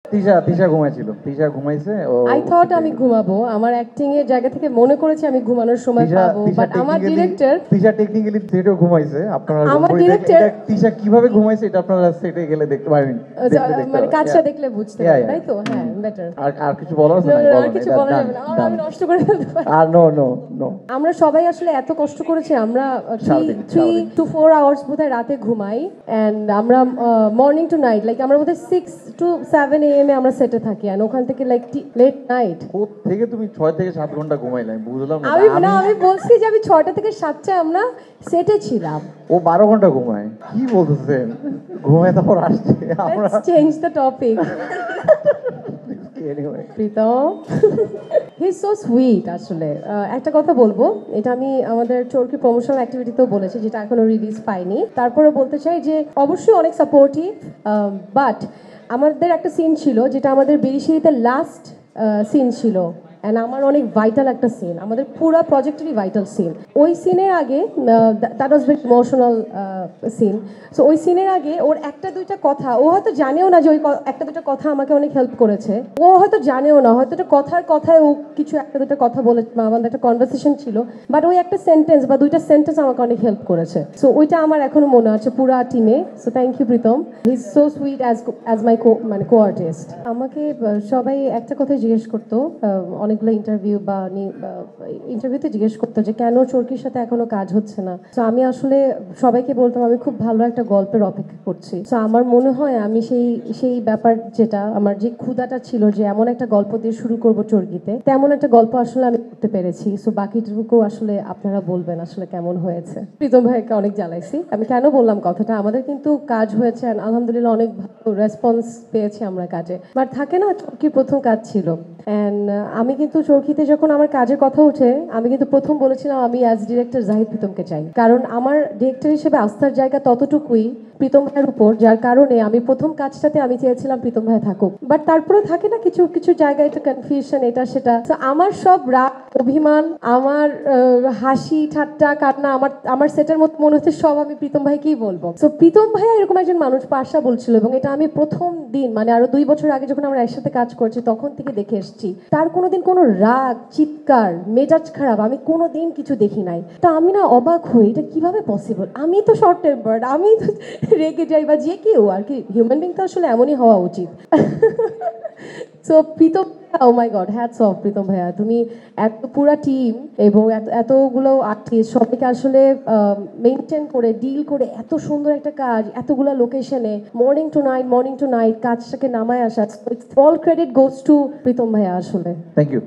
তিশা ঘুমাইছিল, তিশা ঘুমাইছে। I thought আমি ঘুমাবো, আমার অ্যাক্টিং এর জায়গা থেকে মনে করেছি আমি ঘুমানোর সময় পাবো, বাট আমার ডিরেক্টর তিশা টেকনিক্যালি সেটেও ঘুমাইছে। আপনারা আমার ডিরেক্টর তিশা কিভাবে ঘুমাইছে এটা আপনারা সেটে গেলে দেখতে পারবেন, মানে কাজটা দেখলে বুঝতে পারবে, তাই তো? হ্যাঁ, বেটার। আর কিছু বলার আছে না? আর কিছু বলা যাবে না, আমি নষ্ট করে ফেলতে পারি। আর নো নো নো, আমরা সবাই আসলে এত কষ্ট করেছি, আমরা 3 to 4 আওয়ার্স বোধহয় রাতে ঘুমাই, অ্যান্ড আমরা মর্নিং টু নাইট, লাইক আমরা বোধহয় 6 to 7 AM এ আমরা সেটে থাকি, অ্যান্ড ওখান থেকে লাইক লেট নাইট। থেকে তুমি 6 থেকে 7 ঘন্টা ঘুমাইলে আমি বুঝলাম না। আমি বলছি যে আমি 6টা থেকে 7টা আমরা সেটে ছিলাম। ও 12 ঘন্টা ঘুমায়, কি বলতেছেন? ঘুমায় তারপর আসছে। আমরা change the topic. Anyway, Pritam he is so sweet. আসলে একটা কথা বলবো, এটা আমি আমাদের চরকি প্রমোশনাল অ্যাক্টিভিটিতেও বলেছি, যেটা এখনো রিলিজ পাইনি। তারপরে বলতে চাই যে অবশ্যই অনেক সাপোর্টিভ, বাট আমাদের একটা সিন ছিল যেটা আমাদের বেরিশিরিতে লাস্ট সিন ছিল, অ্যান্ড আমার অনেক ভাইটাল একটা সিন, আমাদের পুরো প্রজেক্টেরই ভাইটাল সিন। ওই সিনের আগে that was very emotional scene. So ওই সিনের আগে ওর একটা দুইটা কথা, ও হয়তো জানেও না যে ওই একটা দুটো কথা আমাকে অনেক হেল্প করেছে, ও হয়তো জানেও না, হয়তো একটা কথায় ও কিছু একটা দুটো কথা বলে, আমাদের একটা কনভারসেশন ছিল, বাট ওই একটা সেন্টেন্স বা দুইটা সেন্টেন্স আমাকে অনেক হেল্প করেছে। সো ওইটা আমার এখনো মনে আছে পুরা টিমে। So thank you Pritam, he is so sweet as my co artist. আমাকে সবাই একটা কথা জিজ্ঞেস করতো, অনেকগুলো ইন্টারভিউ বা ইন্টারভিউতে জিজ্ঞেস করতো যে কেন চরকির সাথে এখনো কাজ হচ্ছে না। তো আমি আসলে সবাইকে বলতাম আমি খুব ভালো একটা গল্পের অপেক্ষা করছি। তো আমার মনে হয় আমি সেই ব্যাপার, যেটা আমার যে ক্ষুধাটা ছিল যে এমন একটা গল্প দিয়ে শুরু করব চরকিতে, তেমন একটা গল্প আসলে আমি করতে পেরেছি। সো বাকিটুকু আসলে আপনারা বলবেন আসলে কেমন হয়েছে। প্রীতম ভাইকে অনেক জ্বালাইছি, আমি কেন বললাম কথাটা, আমাদের কিন্তু কাজ হয়েছে আলহামদুলিল্লাহ, অনেক ভালো রেসপন্স পেয়েছি আমরা কাজে, বাট থাকে না চরকির প্রথম কাজ ছিল। অ্যান্ড আমি কিন্তু চরকিতে যখন আমার কাজের কথা উঠে, আমি কিন্তু প্রথম বলেছিলাম আমি অ্যাজ ডিরেক্টর জাহিদ প্রীতমকে চাই, কারণ আমার ডিরেক্টর হিসেবে আস্থার জায়গা ততটুকুই প্রীতম ভাইয়ের উপর, যার কারণে আমি প্রথম কাজটাতে আমি চেয়েছিলাম প্রীতম ভাই থাকুক। বাট তারপরে থাকে না কিছু কিছু জায়গায় একটা কনফিউশন, এটা সেটা। তো আমার সব রাগ অভিমান, আমার হাসি ঠাট্টা কান্না, আমার সেটের মধ্যে মনে হচ্ছে সব আমি প্রীতম ভাইকেই বলবো। তো প্রীতম ভাইয়া এরকম একজন মানুষ, পাশা বলছিল, এবং এটা আমি প্রথম দিন মানে আরো 2 বছর আগে যখন আমরা একসাথে কাজ করছি তখন থেকে দেখে এসেছি, তার কোনোদিন কোনো রাগ চিৎকার মেজাজ খারাপ আমি কোনোদিন কিছু দেখি নাই। তা আমি না অবাক হই এটা কিভাবে পসিবল, আমি তো শর্ট টেম্পার্ড, আমি তো রেগে যাই, বা যে কেউ আর কি, হিউম্যান বিং তো আসলে এমনই হওয়া উচিত। সো প্রীতম, ও মাই গড, হ্যাটস অফ প্রীতম ভাইয়া, তুমি এত পুরা টিম এবং এতগুলো আর্টিস্ট সবাইকে আসলে মেনটেন করে ডিল করে এত সুন্দর একটা কাজ, এতগুলো লোকেশনে মর্নিং টু নাইট কাজটাকে নামায় আসা, all credit goes to Pritam ভাইয়া আসলে। Thank you.